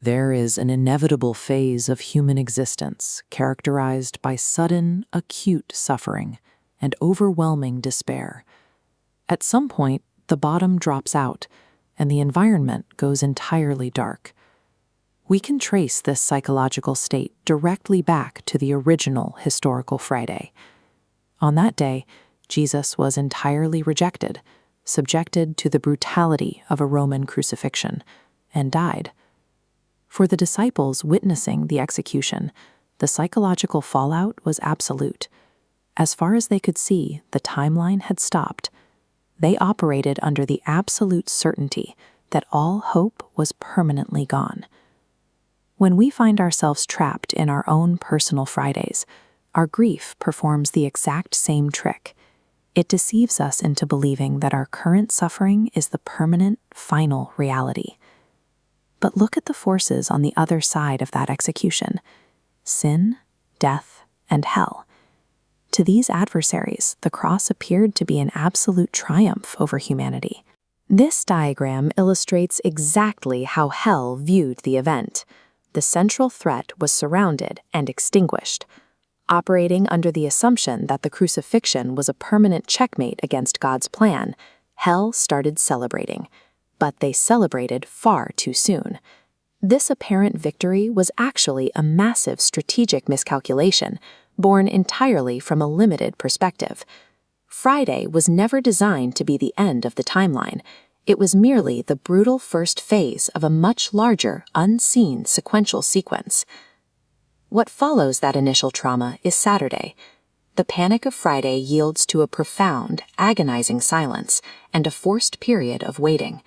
There is an inevitable phase of human existence characterized by sudden, acute suffering and overwhelming despair. At some point, the bottom drops out, and the environment goes entirely dark. We can trace this psychological state directly back to the original historical Friday. On that day, Jesus was entirely rejected, subjected to the brutality of a Roman crucifixion, and died. For the disciples witnessing the execution, the psychological fallout was absolute. As far as they could see, the timeline had stopped. They operated under the absolute certainty that all hope was permanently gone. When we find ourselves trapped in our own personal Fridays, our grief performs the exact same trick. It deceives us into believing that our current suffering is the permanent, final reality. But look at the forces on the other side of that execution: sin, death, and hell. To these adversaries, the cross appeared to be an absolute triumph over humanity. This diagram illustrates exactly how hell viewed the event. The central threat was surrounded and extinguished. Operating under the assumption that the crucifixion was a permanent checkmate against God's plan, hell started celebrating. But they celebrated far too soon. This apparent victory was actually a massive strategic miscalculation, born entirely from a limited perspective. Friday was never designed to be the end of the timeline. It was merely the brutal first phase of a much larger, unseen sequential sequence. What follows that initial trauma is Saturday. The panic of Friday yields to a profound, agonizing silence and a forced period of waiting.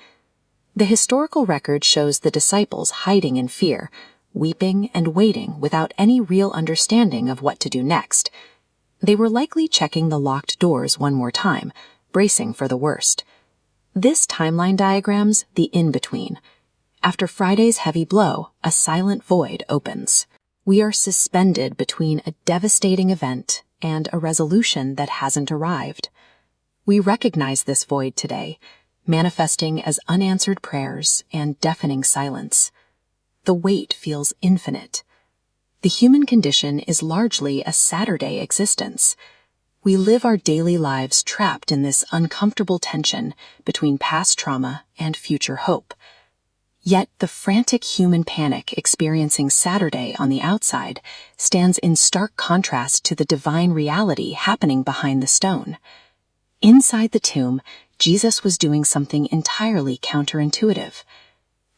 The historical record shows the disciples hiding in fear, weeping and waiting without any real understanding of what to do next. They were likely checking the locked doors one more time, bracing for the worst. This timeline diagrams the in-between. After Friday's heavy blow, a silent void opens. We are suspended between a devastating event and a resolution that hasn't arrived. We recognize this void today, manifesting as unanswered prayers and deafening silence. The wait feels infinite. The human condition is largely a Saturday existence. We live our daily lives trapped in this uncomfortable tension between past trauma and future hope. Yet the frantic human panic experiencing Saturday on the outside stands in stark contrast to the divine reality happening behind the stone. Inside the tomb, Jesus was doing something entirely counterintuitive.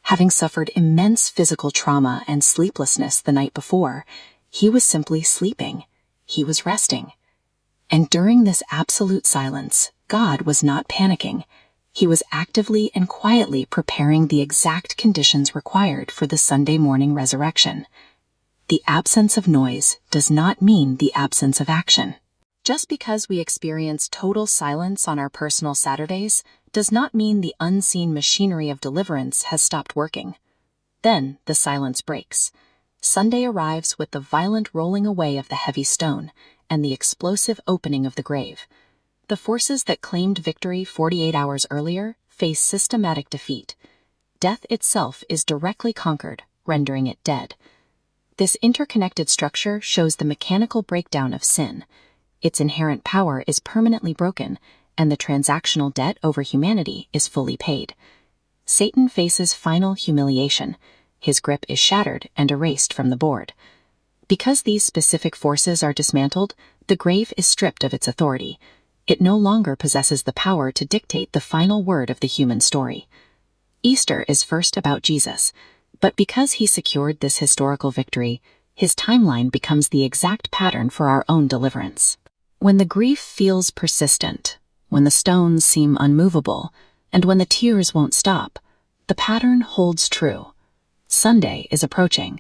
Having suffered immense physical trauma and sleeplessness the night before, he was simply sleeping. He was resting. And during this absolute silence, God was not panicking. He was actively and quietly preparing the exact conditions required for the Sunday morning resurrection. The absence of noise does not mean the absence of action. Just because we experience total silence on our personal Saturdays does not mean the unseen machinery of deliverance has stopped working. Then the silence breaks. Sunday arrives with the violent rolling away of the heavy stone and the explosive opening of the grave. The forces that claimed victory 48 hours earlier face systematic defeat. Death itself is directly conquered, rendering it dead. This interconnected structure shows the mechanical breakdown of sin. Its inherent power is permanently broken, and the transactional debt over humanity is fully paid. Satan faces final humiliation. His grip is shattered and erased from the board. Because these specific forces are dismantled, the grave is stripped of its authority. It no longer possesses the power to dictate the final word of the human story. Easter is first about Jesus, but because he secured this historical victory, his timeline becomes the exact pattern for our own deliverance. When the grief feels persistent, when the stones seem unmovable, and when the tears won't stop, the pattern holds true. Sunday is approaching.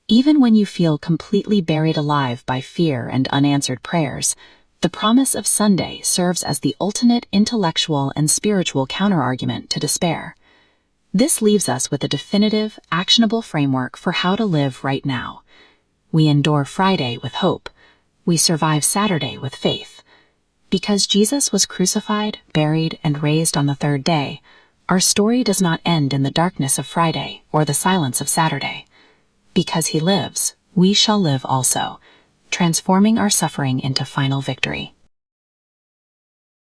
Even when you feel completely buried alive by fear and unanswered prayers, the promise of Sunday serves as the ultimate intellectual and spiritual counterargument to despair. This leaves us with a definitive, actionable framework for how to live right now. We endure Friday with hope. We survive Saturday with faith. Because Jesus was crucified, buried, and raised on the third day, Our story does not end in the darkness of Friday or the silence of Saturday. Because he lives, we shall live also, transforming our suffering into final victory.